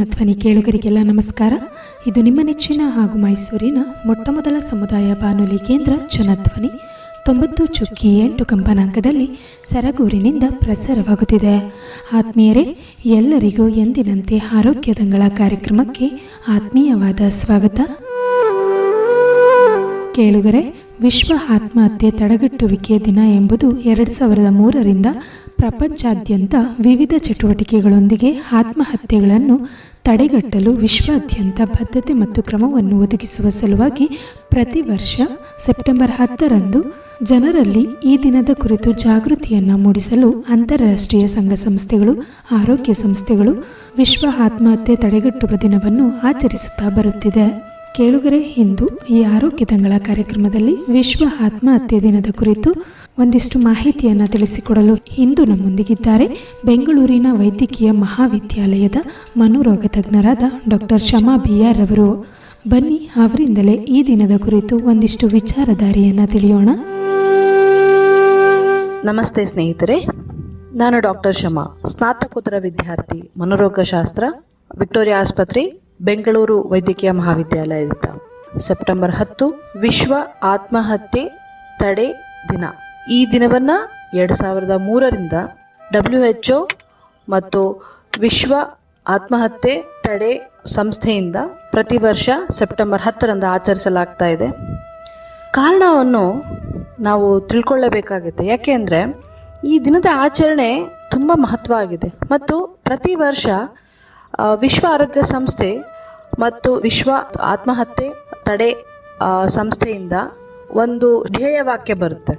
ಜನಧ್ವನಿ ಕೇಳುಗರಿಗೆಲ್ಲ ನಮಸ್ಕಾರ. ಇದು ನಿಮ್ಮ ನೆಚ್ಚಿನ ಹಾಗೂ ಮೈಸೂರಿನ ಮೊಟ್ಟಮೊದಲ ಸಮುದಾಯ ಬಾನುಲಿ ಕೇಂದ್ರ ಜನಧ್ವನಿ 90.8 ಕಂಪನಾಂಕದಲ್ಲಿ ಸರಗೂರಿನಿಂದ ಪ್ರಸಾರವಾಗುತ್ತಿದೆ. ಆತ್ಮೀಯರೇ, ಎಲ್ಲರಿಗೂ ಎಂದಿನಂತೆ ಆರೋಗ್ಯದಂಗಳ ಕಾರ್ಯಕ್ರಮಕ್ಕೆ ಆತ್ಮೀಯವಾದ ಸ್ವಾಗತ. ಕೇಳುಗರೆ, ವಿಶ್ವ ಆತ್ಮಹತ್ಯೆ ತಡೆಗಟ್ಟುವಿಕೆ ದಿನ ಎಂಬುದು 2003ರಿಂದ ಪ್ರಪಂಚಾದ್ಯಂತ ವಿವಿಧ ಚಟುವಟಿಕೆಗಳೊಂದಿಗೆ ಆತ್ಮಹತ್ಯೆಗಳನ್ನು ತಡೆಗಟ್ಟಲು ವಿಶ್ವಾದ್ಯಂತ ಬದ್ಧತೆ ಮತ್ತು ಕ್ರಮವನ್ನು ಒದಗಿಸುವ ಸಲುವಾಗಿ ಪ್ರತಿ ವರ್ಷ ಸೆಪ್ಟೆಂಬರ್ 10ರಂದು ಜನರಲ್ಲಿ ಈ ದಿನದ ಕುರಿತು ಜಾಗೃತಿಯನ್ನು ಮೂಡಿಸಲು ಅಂತಾರಾಷ್ಟ್ರೀಯ ಸಂಘ ಸಂಸ್ಥೆಗಳು, ಆರೋಗ್ಯ ಸಂಸ್ಥೆಗಳು ವಿಶ್ವ ಆತ್ಮಹತ್ಯೆ ತಡೆಗಟ್ಟುವ ದಿನವನ್ನು ಆಚರಿಸುತ್ತಾ ಬರುತ್ತಿದೆ. ಕೇಳುಗರೆ, ಇಂದು ಈ ಆರೋಗ್ಯ ದಂಗಳ ಕಾರ್ಯಕ್ರಮದಲ್ಲಿ ವಿಶ್ವ ಆತ್ಮಹತ್ಯೆ ದಿನದ ಕುರಿತು ಒಂದಿಷ್ಟು ಮಾಹಿತಿಯನ್ನು ತಿಳಿಸಿಕೊಡಲು ಇಂದು ನಮ್ಮೊಂದಿಗಿದ್ದಾರೆ ಬೆಂಗಳೂರಿನ ವೈದ್ಯಕೀಯ ಮಹಾವಿದ್ಯಾಲಯದ ಮನೋರೋಗ ತಜ್ಞರಾದ ಡಾಕ್ಟರ್ ಶಮಾ ಬಿಆರ್ ಅವರು. ಬನ್ನಿ, ಅವರಿಂದಲೇ ಈ ದಿನದ ಕುರಿತು ಒಂದಿಷ್ಟು ವಿಚಾರಧಾರೆಯನ್ನು ತಿಳಿಯೋಣ. ನಮಸ್ತೆ ಸ್ನೇಹಿತರೆ, ನಾನು ಡಾಕ್ಟರ್ ಶಮಾ, ಸ್ನಾತಕೋತ್ತರ ವಿದ್ಯಾರ್ಥಿ, ಮನೋರೋಗ ಶಾಸ್ತ್ರ, ವಿಕ್ಟೋರಿಯಾ ಆಸ್ಪತ್ರೆ, ಬೆಂಗಳೂರು ವೈದ್ಯಕೀಯ ಮಹಾವಿದ್ಯಾಲಯದಿಂದ. ಸೆಪ್ಟೆಂಬರ್ 10 ವಿಶ್ವ ಆತ್ಮಹತ್ಯೆ ತಡೆ ದಿನ. ಈ ದಿನವನ್ನು 2003ರಿಂದ WHO ಮತ್ತು ವಿಶ್ವ ಆತ್ಮಹತ್ಯೆ ತಡೆ ಸಂಸ್ಥೆಯಿಂದ ಪ್ರತಿ ವರ್ಷ ಸೆಪ್ಟೆಂಬರ್ 10ರಂದು ಆಚರಿಸಲಾಗ್ತಾ ಇದೆ. ಕಾರಣವನ್ನು ನಾವು ತಿಳ್ಕೊಳ್ಳಬೇಕಾಗುತ್ತೆ. ಯಾಕೆ ಅಂದರೆ ಈ ದಿನದ ಆಚರಣೆ ತುಂಬ ಮಹತ್ವ ಆಗಿದೆ ಮತ್ತು ಪ್ರತಿ ವರ್ಷ ವಿಶ್ವ ಆರೋಗ್ಯ ಸಂಸ್ಥೆ ಮತ್ತು ವಿಶ್ವ ಆತ್ಮಹತ್ಯೆ ತಡೆ ಸಂಸ್ಥೆಯಿಂದ ಒಂದು ಧ್ಯೇಯವಾಕ್ಯ ಬರುತ್ತೆ.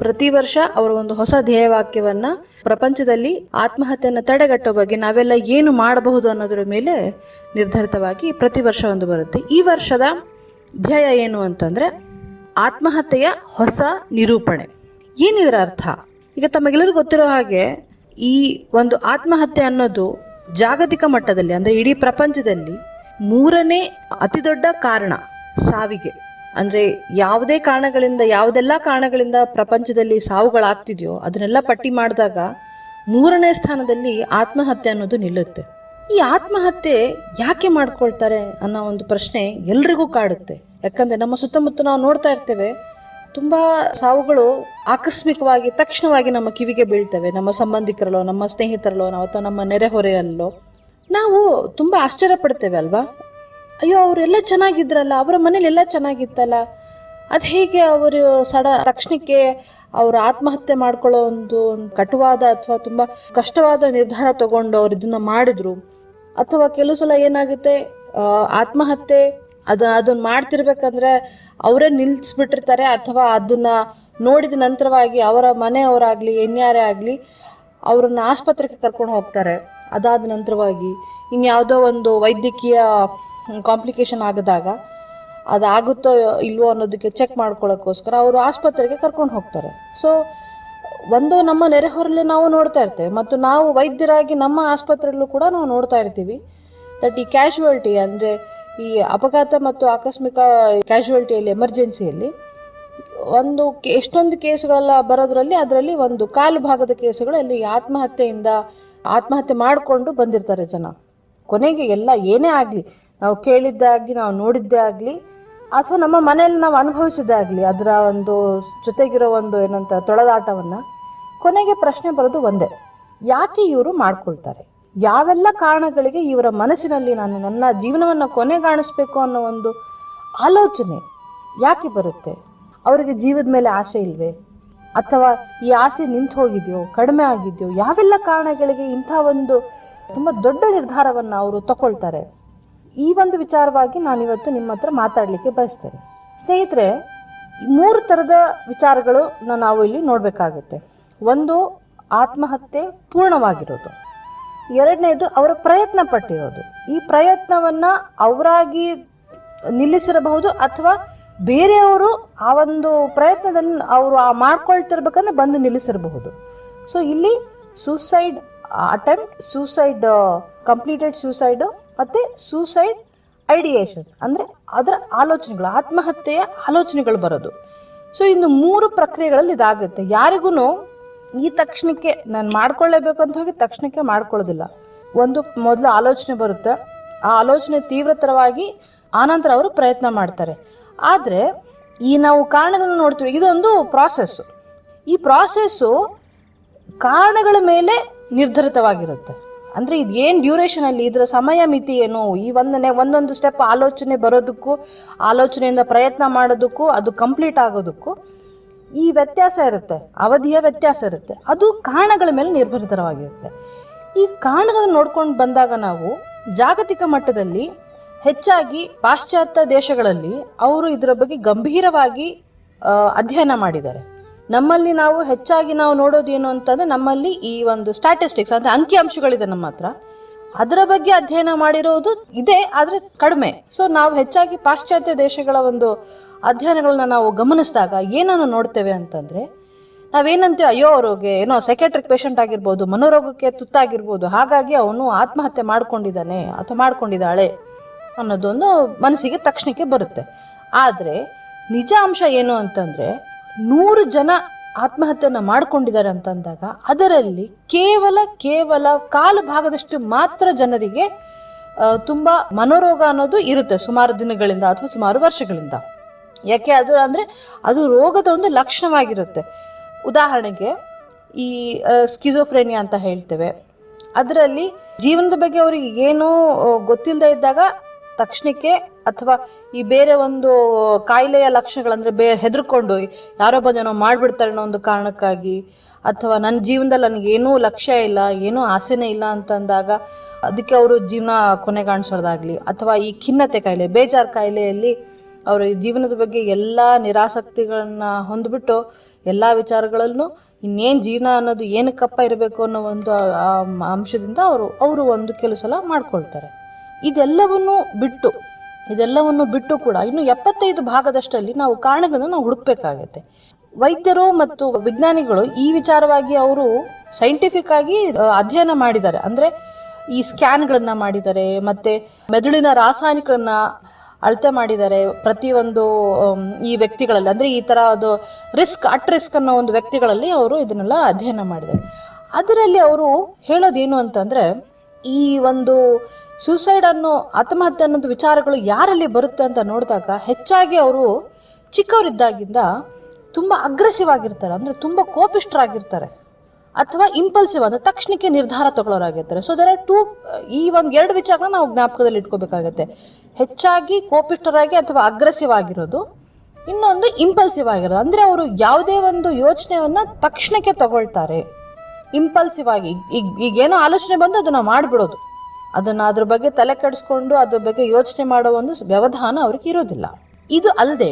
ಪ್ರತಿ ವರ್ಷ ಅವರು ಒಂದು ಹೊಸ ಧ್ಯೇಯವಾಕ್ಯವನ್ನು ಪ್ರಪಂಚದಲ್ಲಿ ಆತ್ಮಹತ್ಯೆಯನ್ನು ತಡೆಗಟ್ಟೋ ಬಗ್ಗೆ ನಾವೆಲ್ಲ ಏನು ಮಾಡಬಹುದು ಅನ್ನೋದರ ಮೇಲೆ ನಿರ್ಧರಿತವಾಗಿ ಪ್ರತಿ ವರ್ಷ ಒಂದು ಬರುತ್ತೆ. ಈ ವರ್ಷದ ಧ್ಯೇಯ ಏನು ಅಂತಂದರೆ ಆತ್ಮಹತ್ಯೆಯ ಹೊಸ ನಿರೂಪಣೆ. ಏನಿದರ ಅರ್ಥ? ಈಗ ತಮಗೆಲ್ಲರಿಗೂ ಗೊತ್ತಿರೋ ಹಾಗೆ ಈ ಒಂದು ಆತ್ಮಹತ್ಯೆ ಅನ್ನೋದು ಜಾಗತಿಕ ಮಟ್ಟದಲ್ಲಿ ಅಂದರೆ ಇಡೀ ಪ್ರಪಂಚದಲ್ಲಿ 3ನೇ ಅತಿ ದೊಡ್ಡ ಕಾರಣ ಸಾವಿಗೆ. ಅಂದರೆ ಯಾವುದೆಲ್ಲ ಕಾರಣಗಳಿಂದ ಪ್ರಪಂಚದಲ್ಲಿ ಸಾವುಗಳಾಗ್ತಿದೆಯೋ ಅದನ್ನೆಲ್ಲ ಪಟ್ಟಿ ಮಾಡಿದಾಗ 3ನೇ ಸ್ಥಾನದಲ್ಲಿ ಆತ್ಮಹತ್ಯೆ ಅನ್ನೋದು ನಿಲ್ಲುತ್ತೆ. ಈ ಆತ್ಮಹತ್ಯೆ ಯಾಕೆ ಮಾಡ್ಕೊಳ್ತಾರೆ ಅನ್ನೋ ಒಂದು ಪ್ರಶ್ನೆ ಎಲ್ರಿಗೂ ಕಾಡುತ್ತೆ. ಯಾಕಂದರೆ ನಮ್ಮ ಸುತ್ತಮುತ್ತ ನಾವು ನೋಡ್ತಾ ಇರ್ತೇವೆ, ತುಂಬ ಸಾವುಗಳು ಆಕಸ್ಮಿಕವಾಗಿ ತಕ್ಷಣವಾಗಿ ನಮ್ಮ ಕಿವಿಗೆ ಬೀಳ್ತವೆ. ನಮ್ಮ ಸಂಬಂಧಿಕರಲ್ಲೋ, ನಮ್ಮ ಸ್ನೇಹಿತರಲ್ಲೋ, ಅಥವಾ ನಮ್ಮ ನೆರೆಹೊರೆಯಲ್ಲೋ ನಾವು ತುಂಬ ಆಶ್ಚರ್ಯ ಪಡ್ತೇವೆ ಅಲ್ವಾ? ಅಯ್ಯೋ, ಅವರೆಲ್ಲ ಚೆನ್ನಾಗಿದ್ರಲ್ಲ, ಅವರ ಮನೇಲೆಲ್ಲ ಚೆನ್ನಾಗಿತ್ತಲ್ಲ, ಅದು ಹೇಗೆ ಅವರು ತಕ್ಷಣಕ್ಕೆ ಅವರು ಆತ್ಮಹತ್ಯೆ ಮಾಡ್ಕೊಳ್ಳೋ ಒಂದು ಕಟುವಾದ ಅಥವಾ ತುಂಬ ಕಷ್ಟವಾದ ನಿರ್ಧಾರ ತಗೊಂಡು ಅವ್ರು ಇದನ್ನ ಮಾಡಿದ್ರು. ಅಥವಾ ಕೆಲವು ಸಲ ಏನಾಗುತ್ತೆ, ಆತ್ಮಹತ್ಯೆ ಅದನ್ನ ಮಾಡ್ತಿರ್ಬೇಕಂದ್ರೆ ಅವರೇ ನಿಲ್ಲಿಸ್ಬಿಟ್ಟಿರ್ತಾರೆ, ಅಥವಾ ಅದನ್ನ ನೋಡಿದ ನಂತರವಾಗಿ ಅವರ ಮನೆಯವರಾಗಲಿ ಇನ್ಯಾರೇ ಆಗಲಿ ಅವ್ರನ್ನ ಆಸ್ಪತ್ರೆಗೆ ಕರ್ಕೊಂಡು ಹೋಗ್ತಾರೆ. ಅದಾದ ನಂತರವಾಗಿ ಇನ್ಯಾವುದೋ ಒಂದು ವೈದ್ಯಕೀಯ ಕಾಂಪ್ಲಿಕೇಶನ್ ಆಗದಾಗ ಅದಾಗುತ್ತೋ ಇಲ್ವೋ ಅನ್ನೋದಕ್ಕೆ ಚೆಕ್ ಮಾಡ್ಕೊಳ್ಳೋಕ್ಕೋಸ್ಕರ ಅವರು ಆಸ್ಪತ್ರೆಗೆ ಕರ್ಕೊಂಡು ಹೋಗ್ತಾರೆ. ಸೊ ಒಂದು ನಮ್ಮ ನೆರೆಹೊರಲಿ ನಾವು ನೋಡ್ತಾ ಇರ್ತೇವೆ ಮತ್ತು ನಾವು ವೈದ್ಯರಾಗಿ ನಮ್ಮ ಆಸ್ಪತ್ರೆಯಲ್ಲೂ ಕೂಡ ನಾವು ನೋಡ್ತಾ ಇರ್ತೀವಿ ದಟ್ ಈ ಕ್ಯಾಶುವಲ್ಟಿ ಅಂದರೆ ಈ ಅಪಘಾತ ಮತ್ತು ಆಕಸ್ಮಿಕ ಕ್ಯಾಶುವಲ್ಟಿಯಲ್ಲಿ ಎಮರ್ಜೆನ್ಸಿಯಲ್ಲಿ ಎಷ್ಟೊಂದು ಕೇಸುಗಳೆಲ್ಲ ಬರೋದ್ರಲ್ಲಿ ಅದರಲ್ಲಿ ಒಂದು ಕಾಲು ಭಾಗದ ಕೇಸುಗಳಲ್ಲಿ ಆತ್ಮಹತ್ಯೆ ಮಾಡಿಕೊಂಡು ಬಂದಿರ್ತಾರೆ ಜನ. ಕೊನೆಗೆ ಎಲ್ಲ ಏನೇ ಆಗಲಿ, ನಾವು ಕೇಳಿದ್ದೇ ಆಗಲಿ, ನಾವು ನೋಡಿದ್ದೇ ಆಗಲಿ, ಅಥವಾ ನಮ್ಮ ಮನೆಯಲ್ಲಿ ನಾವು ಅನುಭವಿಸಿದ್ದೇ ಆಗಲಿ, ಅದರ ಒಂದು ಜೊತೆಗಿರೋ ಒಂದು ಏನಂತ ತೊಳೆದಾಟವನ್ನು ಕೊನೆಗೆ ಪ್ರಶ್ನೆ ಬರೋದು ಒಂದೇ: ಯಾಕೆ ಇವರು ಮಾಡ್ಕೊಳ್ತಾರೆ? ಯಾವೆಲ್ಲ ಕಾರಣಗಳಿಗೆ ಇವರ ಮನಸ್ಸಿನಲ್ಲಿ ನಾನು ನನ್ನ ಜೀವನವನ್ನು ಕೊನೆಗಾಣಿಸ್ಬೇಕು ಅನ್ನೋ ಒಂದು ಆಲೋಚನೆ ಯಾಕೆ ಬರುತ್ತೆ? ಅವರಿಗೆ ಜೀವದ ಮೇಲೆ ಆಸೆ ಇಲ್ವೇ? ಅಥವಾ ಈ ಆಸೆ ನಿಂತು ಹೋಗಿದೆಯೋ, ಕಡಿಮೆ ಆಗಿದೆಯೋ? ಯಾವೆಲ್ಲ ಕಾರಣಗಳಿಗೆ ಇಂಥ ಒಂದು ತುಂಬ ದೊಡ್ಡ ನಿರ್ಧಾರವನ್ನು ಅವರು ತಗೊಳ್ತಾರೆ? ಈ ಒಂದು ವಿಚಾರವಾಗಿ ನಾನಿವತ್ತು ನಿಮ್ಮ ಹತ್ರ ಮಾತಾಡಲಿಕ್ಕೆ ಬಯಸ್ತೇನೆ. ಸ್ನೇಹಿತರೆ, 3 ಥರದ ವಿಚಾರಗಳು ನಾವು ಇಲ್ಲಿ ನೋಡಬೇಕಾಗುತ್ತೆ. ಒಂದು, ಆತ್ಮಹತ್ಯೆ ಪೂರ್ಣವಾಗಿರೋದು. 2ನೇದು, ಅವರ ಪ್ರಯತ್ನ ಪಟ್ಟಿರೋದು. ಈ ಪ್ರಯತ್ನವನ್ನು ಅವರಾಗಿ ನಿಲ್ಲಿಸಿರಬಹುದು ಅಥವಾ ಬೇರೆಯವರು ಆ ಒಂದು ಪ್ರಯತ್ನದಲ್ಲಿ ಅವರು ಮಾಡ್ಕೊಳ್ತಿರ್ಬೇಕಂದ್ರೆ ಬಂದು ನಿಲ್ಲಿಸಿರಬಹುದು. ಸೊ ಇಲ್ಲಿ suicide attempt, suicide completed suicide ಮತ್ತು ಸೂಸೈಡ್ ಐಡಿಯೇಷನ್ ಅಂದರೆ ಅದರ ಆಲೋಚನೆಗಳು, ಆತ್ಮಹತ್ಯೆಯ ಆಲೋಚನೆಗಳು ಬರೋದು. ಸೊ ಇನ್ನು 3 ಪ್ರಕ್ರಿಯೆಗಳಲ್ಲಿ ಇದಾಗುತ್ತೆ. ಯಾರಿಗೂ ಈ ತಕ್ಷಣಕ್ಕೆ ನಾನು ಮಾಡ್ಕೊಳ್ಳೇಬೇಕು ಅಂತ ಹೋಗಿ ತಕ್ಷಣಕ್ಕೆ ಮಾಡ್ಕೊಳ್ಳೋದಿಲ್ಲ. ಒಂದು ಮೊದಲು ಆಲೋಚನೆ ಬರುತ್ತೆ, ಆ ಆಲೋಚನೆ ತೀವ್ರತರವಾಗಿ ಆನಂತರ ಅವರು ಪ್ರಯತ್ನ ಮಾಡ್ತಾರೆ. ಆದರೆ ಈ ನಾವು ಕಾರಣಗಳನ್ನು ನೋಡ್ತೀವಿ, ಇದೊಂದು ಪ್ರಾಸೆಸ್ಸು. ಈ ಪ್ರಾಸೆಸ್ಸು ಕಾರಣಗಳ ಮೇಲೆ ನಿರ್ಧರಿತವಾಗಿರುತ್ತೆ. ಅಂದರೆ ಇದು ಏನು ಡ್ಯೂರೇಷನಲ್ಲಿ, ಇದರ ಸಮಯ ಮಿತಿ ಏನು, ಈ ಒಂದೊಂದು ಸ್ಟೆಪ್ ಆಲೋಚನೆ ಬರೋದಕ್ಕೂ ಆಲೋಚನೆಯಿಂದ ಪ್ರಯತ್ನ ಮಾಡೋದಕ್ಕೂ ಅದು ಕಂಪ್ಲೀಟ್ ಆಗೋದಕ್ಕೂ ಈ ವ್ಯತ್ಯಾಸ ಇರುತ್ತೆ, ಅವಧಿಯ ವ್ಯತ್ಯಾಸ ಇರುತ್ತೆ. ಅದು ಕಾರಣಗಳ ಮೇಲೆ ನಿರ್ಭರಿತವಾಗಿರುತ್ತೆ. ಈ ಕಾರಣಗಳನ್ನು ನೋಡ್ಕೊಂಡು ಬಂದಾಗ ನಾವು ಜಾಗತಿಕ ಮಟ್ಟದಲ್ಲಿ ಹೆಚ್ಚಾಗಿ ಪಾಶ್ಚಾತ್ಯ ದೇಶಗಳಲ್ಲಿ ಅವರು ಇದರ ಬಗ್ಗೆ ಗಂಭೀರವಾಗಿ ಅಧ್ಯಯನ ಮಾಡಿದ್ದಾರೆ. ನಮ್ಮಲ್ಲಿ ನಾವು ಹೆಚ್ಚಾಗಿ ನಾವು ನೋಡೋದು ಏನು ಅಂತಂದರೆ, ನಮ್ಮಲ್ಲಿ ಈ ಒಂದು ಸ್ಟ್ಯಾಟಿಸ್ಟಿಕ್ಸ್ ಅಂದರೆ ಅಂಕಿಅಂಶಗಳಿದೆ ನಮ್ಮ ಹತ್ರ, ಅದರ ಬಗ್ಗೆ ಅಧ್ಯಯನ ಮಾಡಿರೋದು ಇದೆ, ಆದರೆ ಕಡಿಮೆ. ಸೊ ನಾವು ಹೆಚ್ಚಾಗಿ ಪಾಶ್ಚಾತ್ಯ ದೇಶಗಳ ಒಂದು ಅಧ್ಯಯನಗಳನ್ನ ನಾವು ಗಮನಿಸಿದಾಗ ಏನನ್ನು ನೋಡ್ತೇವೆ ಅಂತಂದರೆ, ನಾವೇನಂತೀವಿ, ಅಯ್ಯೋ ಅವ್ರಿಗೆ ಏನೋ ಸೈಕ್ಯಾಟ್ರಿಕ್ ಪೇಷಂಟ್ ಆಗಿರ್ಬೋದು, ಮನೋರೋಗಕ್ಕೆ ತುತ್ತಾಗಿರ್ಬೋದು, ಹಾಗಾಗಿ ಅವನು ಆತ್ಮಹತ್ಯೆ ಮಾಡ್ಕೊಂಡಿದ್ದಾನೆ ಅಥವಾ ಮಾಡ್ಕೊಂಡಿದ್ದಾಳೆ ಅನ್ನೋದೊಂದು ಮನಸ್ಸಿಗೆ ತಕ್ಷಣಕ್ಕೆ ಬರುತ್ತೆ. ಆದರೆ ನಿಜ ಅಂಶ ಏನು ಅಂತಂದರೆ, 100 ಜನ ಆತ್ಮಹತ್ಯೆಯನ್ನು ಮಾಡ್ಕೊಂಡಿದ್ದಾರೆ ಅಂತಂದಾಗ ಅದರಲ್ಲಿ ಕೇವಲ ಕಾಲು ಭಾಗದಷ್ಟು ಮಾತ್ರ ಜನರಿಗೆ ತುಂಬ ಮನೋರೋಗ ಅನ್ನೋದು ಇರುತ್ತೆ, ಸುಮಾರು ದಿನಗಳಿಂದ ಅಥವಾ ಸುಮಾರು ವರ್ಷಗಳಿಂದ. ಯಾಕೆ ಅದು ರೋಗದ ಒಂದು ಲಕ್ಷಣವಾಗಿರುತ್ತೆ. ಉದಾಹರಣೆಗೆ ಈ ಸ್ಕಿಜೋಫ್ರೇನಿಯಾ ಅಂತ ಹೇಳ್ತೇವೆ, ಅದರಲ್ಲಿ ಜೀವನದ ಬಗ್ಗೆ ಅವರಿಗೆ ಏನೂ ಗೊತ್ತಿಲ್ಲದೆ ಇದ್ದಾಗ ತಕ್ಷಣಕ್ಕೆ, ಅಥವಾ ಈ ಬೇರೆ ಒಂದು ಕಾಯಿಲೆಯ ಲಕ್ಷಣಗಳಂದರೆ ಹೆದರ್ಕೊಂಡು ಯಾರೋ ಬಂದೇನೋ ಮಾಡಿಬಿಡ್ತಾರೆ ಅನ್ನೋ ಒಂದು ಕಾರಣಕ್ಕಾಗಿ, ಅಥವಾ ನನ್ನ ಜೀವನದಲ್ಲಿ ನನಗೇನೂ ಲಕ್ಷ್ಯ ಇಲ್ಲ, ಏನೂ ಆಸೆನೇ ಇಲ್ಲ ಅಂತಂದಾಗ ಅದಕ್ಕೆ ಅವರು ಜೀವನ ಕೊನೆಗಾಣಿಸೋದಾಗಲಿ, ಅಥವಾ ಈ ಖಿನ್ನತೆ ಕಾಯಿಲೆ, ಬೇಜಾರು ಕಾಯಿಲೆಯಲ್ಲಿ ಅವರು ಜೀವನದ ಬಗ್ಗೆ ಎಲ್ಲ ನಿರಾಸಕ್ತಿಗಳನ್ನ ಹೊಂದ್ಬಿಟ್ಟು ಎಲ್ಲ ವಿಚಾರಗಳಲ್ಲೂ ಇನ್ನೇನು ಜೀವನ ಅನ್ನೋದು ಏನಕ್ಕಪ್ಪ ಇರಬೇಕು ಅನ್ನೋ ಒಂದು ಅಂಶದಿಂದ ಅವರು ಒಂದು ಕೆಲವು ಸಲ ಮಾಡ್ಕೊಳ್ತಾರೆ. ಇದೆಲ್ಲವನ್ನು ಬಿಟ್ಟು ಕೂಡ ಇನ್ನು 75 ಭಾಗದಷ್ಟಲ್ಲಿ ನಾವು ಕಾರಣಗಳನ್ನು ನಾವು ಹುಡುಕ್ಬೇಕಾಗತ್ತೆ. ವೈದ್ಯರು ಮತ್ತು ವಿಜ್ಞಾನಿಗಳು ಈ ವಿಚಾರವಾಗಿ ಅವರು ಸೈಂಟಿಫಿಕ್ ಆಗಿ ಅಧ್ಯಯನ ಮಾಡಿದ್ದಾರೆ. ಅಂದರೆ ಈ ಸ್ಕ್ಯಾನ್ಗಳನ್ನ ಮಾಡಿದ್ದಾರೆ, ಮತ್ತು ಮೆದುಳಿನ ರಾಸಾಯನಿಕಗಳನ್ನ ಅಳತೆ ಮಾಡಿದ್ದಾರೆ ಪ್ರತಿಯೊಂದು ಈ ವ್ಯಕ್ತಿಗಳಲ್ಲಿ. ಅಂದರೆ ಈ ಥರ ಅದು ಅಟ್ ರಿಸ್ಕ್ ಅನ್ನೋ ಒಂದು ವ್ಯಕ್ತಿಗಳಲ್ಲಿ ಅವರು ಇದನ್ನೆಲ್ಲ ಅಧ್ಯಯನ ಮಾಡಿದ್ದಾರೆ. ಅದರಲ್ಲಿ ಅವರು ಹೇಳೋದೇನು ಅಂತಂದರೆ, ಈ ಒಂದು ಸೂಸೈಡ್ ಆತ್ಮಹತ್ಯೆ ಅನ್ನೋದು ವಿಚಾರಗಳು ಯಾರಲ್ಲಿ ಬರುತ್ತೆ ಅಂತ ನೋಡಿದಾಗ ಹೆಚ್ಚಾಗಿ ಅವರು ಚಿಕ್ಕವರಿದ್ದಾಗಿಂದ ತುಂಬ ಅಗ್ರೆಸಿವ್ ಆಗಿರ್ತಾರೆ, ಅಂದರೆ ತುಂಬ ಕೋಪಿಷ್ಠರಾಗಿರ್ತಾರೆ, ಅಥವಾ ಇಂಪಲ್ಸಿವ್ ಅಂದರೆ ತಕ್ಷಣಕ್ಕೆ ನಿರ್ಧಾರ ತಗೊಳ್ಳೋರಾಗಿರ್ತಾರೆ. ಸೊ ದರ್ ಆರ್ ಈ ಎರಡು ವಿಚಾರಗಳನ್ನ ನಾವು ಜ್ಞಾಪಕದಲ್ಲಿ ಇಟ್ಕೋಬೇಕಾಗತ್ತೆ. ಹೆಚ್ಚಾಗಿ ಕೋಪಿಷ್ಠರಾಗಿ ಅಥವಾ ಅಗ್ರೆಸಿವ್ ಆಗಿರೋದು, ಇನ್ನೊಂದು ಇಂಪಲ್ಸಿವ್ ಆಗಿರೋದು. ಅಂದರೆ ಅವರು ಯಾವುದೇ ಒಂದು ಯೋಚನೆಯನ್ನು ತಕ್ಷಣಕ್ಕೆ ತಗೊಳ್ತಾರೆ, ಇಂಪಲ್ಸಿವ್ ಆಗಿ. ಈಗೇನೋ ಆಲೋಚನೆ ಬಂದು ಅದನ್ನು ಮಾಡಿಬಿಡೋದು, ಅದ್ರ ಬಗ್ಗೆ ತಲೆ ಕೆಡಿಸ್ಕೊಂಡು ಅದ್ರ ಬಗ್ಗೆ ಯೋಚನೆ ಮಾಡೋ ಒಂದು ವ್ಯವಧಾನ ಅವ್ರಿಗೆ ಇರೋದಿಲ್ಲ. ಇದು ಅಲ್ಲದೆ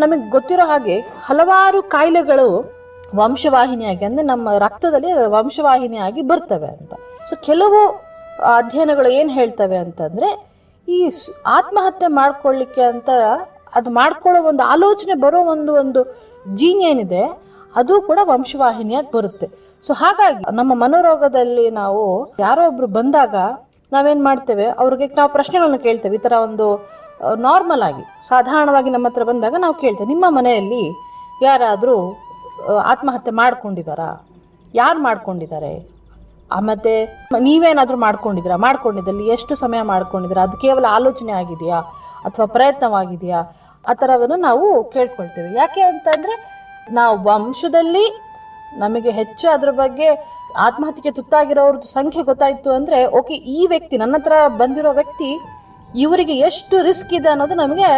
ನಮಗೆ ಗೊತ್ತಿರೋ ಹಾಗೆ ಹಲವಾರು ಕಾಯಿಲೆಗಳು ವಂಶವಾಹಿನಿಯಾಗಿ, ಅಂದರೆ ನಮ್ಮ ರಕ್ತದಲ್ಲಿ ವಂಶವಾಹಿನಿಯಾಗಿ ಬರ್ತವೆ ಅಂತ. ಸೊ ಕೆಲವು ಅಧ್ಯಯನಗಳು ಏನು ಹೇಳ್ತವೆ ಅಂತಂದರೆ, ಈ ಆತ್ಮಹತ್ಯೆ ಮಾಡ್ಕೊಳ್ಳಿಕ್ಕೆ ಅಂತ ಅದು ಮಾಡ್ಕೊಳ್ಳೋ ಒಂದು ಆಲೋಚನೆ ಬರೋ ಒಂದು ಜೀನ್ ಏನಿದೆ ಅದು ಕೂಡ ವಂಶವಾಹಿನಿಯಾಗಿ ಬರುತ್ತೆ. ಸೊ ಹಾಗಾಗಿ ನಮ್ಮ ಮನೋರೋಗದಲ್ಲಿ ನಾವು ಯಾರೋ ಒಬ್ರು ಬಂದಾಗ ನಾವೇನು ಮಾಡ್ತೇವೆ, ಅವ್ರಿಗೆ ನಾವು ಪ್ರಶ್ನೆಗಳನ್ನು ಕೇಳ್ತೇವೆ. ಈ ಥರ ಒಂದು ನಾರ್ಮಲ್ ಆಗಿ ಸಾಧಾರಣವಾಗಿ ನಮ್ಮ ಹತ್ರ ಬಂದಾಗ ನಾವು ಕೇಳ್ತೇವೆ, ನಿಮ್ಮ ಮನೆಯಲ್ಲಿ ಯಾರಾದರೂ ಆತ್ಮಹತ್ಯೆ ಮಾಡ್ಕೊಂಡಿದ್ದಾರಾ, ಯಾರು ಮಾಡ್ಕೊಂಡಿದ್ದಾರೆ, ಮತ್ತು ನೀವೇನಾದರೂ ಮಾಡ್ಕೊಂಡಿದ್ದಲ್ಲಿ ಎಷ್ಟು ಸಮಯ ಮಾಡ್ಕೊಂಡಿದ್ದೀರಾ, ಅದು ಕೇವಲ ಆಲೋಚನೆ ಆಗಿದೆಯಾ ಅಥವಾ ಪ್ರಯತ್ನವಾಗಿದೆಯಾ, ಆ ಥರವನ್ನು ನಾವು ಕೇಳ್ಕೊಳ್ತೇವೆ. ಯಾಕೆ ಅಂತಂದರೆ, ನಾವು ವಂಶದಲ್ಲಿ ನಮಗೆ ಹೆಚ್ಚು ಅದ್ರ ಬಗ್ಗೆ ಆತ್ಮಹತ್ಯೆಗೆ ತುತ್ತಾಗಿರೋರ್ದು ಸಂಖ್ಯೆ ಗೊತ್ತಾಯಿತು ಅಂದರೆ, ಓಕೆ, ಈ ವ್ಯಕ್ತಿ ನನ್ನ ಹತ್ರ ಬಂದಿರೋ ವ್ಯಕ್ತಿ ಇವರಿಗೆ ಎಷ್ಟು ರಿಸ್ಕ್ ಇದೆ ಅನ್ನೋದು ನಮಗೆ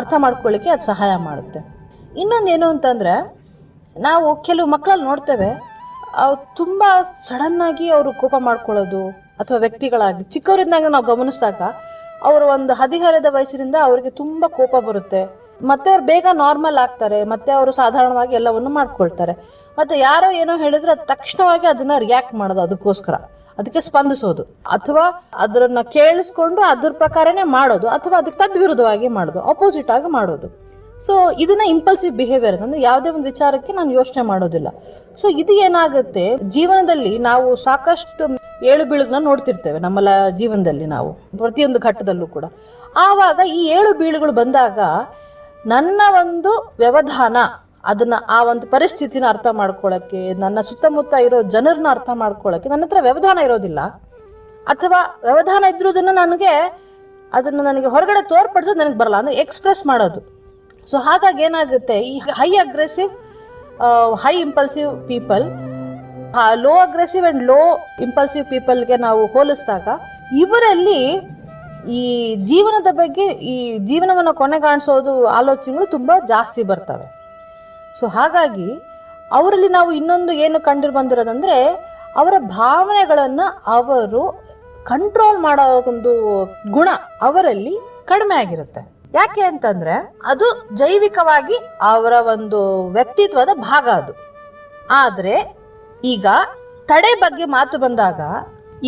ಅರ್ಥ ಮಾಡ್ಕೊಳ್ಳಿಕ್ಕೆ ಅದು ಸಹಾಯ ಮಾಡುತ್ತೆ. ಇನ್ನೊಂದೇನು ಅಂತಂದರೆ, ನಾವು ಕೆಲವು ಮಕ್ಕಳಲ್ಲಿ ನೋಡ್ತೇವೆ, ತುಂಬ ಸಡನ್ನಾಗಿ ಅವರು ಕೋಪ ಮಾಡ್ಕೊಳ್ಳೋದು, ಅಥವಾ ವ್ಯಕ್ತಿಗಳಾಗಿ ಚಿಕ್ಕವರಿಂದಾಗ ನಾವು ಗಮನಿಸಿದಾಗ ಅವರು ಒಂದು ಹದಿಹರೆಯದ ವಯಸ್ಸಿನಿಂದ ಅವರಿಗೆ ತುಂಬ ಕೋಪ ಬರುತ್ತೆ, ಮತ್ತೆ ಅವ್ರು ಬೇಗ ನಾರ್ಮಲ್ ಆಗ್ತಾರೆ, ಮತ್ತೆ ಅವರು ಸಾಧಾರಣವಾಗಿ ಎಲ್ಲವನ್ನು ಮಾಡ್ಕೊಳ್ತಾರೆ. ಮತ್ತು ಯಾರೋ ಏನೋ ಹೇಳಿದ್ರೆ ಅದು ತಕ್ಷಣವಾಗಿ ಅದನ್ನು ರಿಯಾಕ್ಟ್ ಮಾಡೋದು, ಅದಕ್ಕೆ ಸ್ಪಂದಿಸೋದು, ಅಥವಾ ಅದನ್ನು ಕೇಳಿಸ್ಕೊಂಡು ಅದ್ರ ಪ್ರಕಾರನೇ ಮಾಡೋದು, ಅಥವಾ ಅದಕ್ಕೆ ತದ್ವಿರುದ್ಧವಾಗಿ ಮಾಡೋದು, ಆಪೋಸಿಟ್ ಆಗಿ ಮಾಡೋದು. ಸೊ ಇದನ್ನ ಇಂಪಲ್ಸಿವ್ ಬಿಹೇವಿಯರ್, ಅಂದರೆ ಯಾವುದೇ ಒಂದು ವಿಚಾರಕ್ಕೆ ನಾನು ಯೋಚನೆ ಮಾಡೋದಿಲ್ಲ. ಸೊ ಇದು ಏನಾಗುತ್ತೆ, ಜೀವನದಲ್ಲಿ ನಾವು ಸಾಕಷ್ಟು ಏಳು ಬೀಳುಗಳನ್ನ ನೋಡ್ತಿರ್ತೇವೆ ನಮ್ಮ ಜೀವನದಲ್ಲಿ, ನಾವು ಪ್ರತಿಯೊಂದು ಘಟ್ಟದಲ್ಲೂ ಕೂಡ. ಆವಾಗ ಈ ಏಳು ಬೀಳುಗಳು ಬಂದಾಗ ನನ್ನ ಒಂದು ವ್ಯವಧಾನ, ಆ ಒಂದು ಪರಿಸ್ಥಿತಿನ ಅರ್ಥ ಮಾಡ್ಕೊಳ್ಳೋಕ್ಕೆ, ನನ್ನ ಸುತ್ತಮುತ್ತ ಇರೋ ಜನರನ್ನ ಅರ್ಥ ಮಾಡ್ಕೊಳ್ಳೋಕ್ಕೆ ನನ್ನ ಹತ್ರ ವ್ಯವಧಾನ ಇರೋದಿಲ್ಲ. ಅಥವಾ ವ್ಯವಧಾನ ಇದ್ರುದನ್ನು ನನಗೆ ಹೊರಗಡೆ ತೋರ್ಪಡಿಸೋದು ನನಗೆ ಬರಲ್ಲ, ಅಂದರೆ ಎಕ್ಸ್ಪ್ರೆಸ್ ಮಾಡೋದು. ಸೊ ಹಾಗಾಗಿ ಏನಾಗುತ್ತೆ, ಈ high aggressive high impulsive people low aggressive and low impulsive ಪೀಪಲ್ಗೆ ನಾವು ಹೋಲಿಸಿದಾಗ ಇವರಲ್ಲಿ ಈ ಜೀವನದ ಬಗ್ಗೆ, ಈ ಜೀವನವನ್ನು ಕೊನೆಗಾಣಿಸೋದು ಆಲೋಚನೆಗಳು ತುಂಬ ಜಾಸ್ತಿ ಬರ್ತವೆ. ಸೊ ಹಾಗಾಗಿ ಅವರಲ್ಲಿ ನಾವು ಇನ್ನೊಂದು ಏನು ಕಂಡು ಬಂದಿರೋದಂದರೆ, ಅವರ ಭಾವನೆಗಳನ್ನು ಅವರು ಕಂಟ್ರೋಲ್ ಮಾಡೋ ಒಂದು ಗುಣ ಅವರಲ್ಲಿ ಕಡಿಮೆ ಆಗಿರುತ್ತೆ. ಯಾಕೆ ಅಂತಂದ್ರೆ ಅದು ಜೈವಿಕವಾಗಿ ಅವರ ಒಂದು ವ್ಯಕ್ತಿತ್ವದ ಭಾಗ ಅದು. ಆದರೆ ಈಗ ತಡೆ ಬಗ್ಗೆ ಮಾತು ಬಂದಾಗ,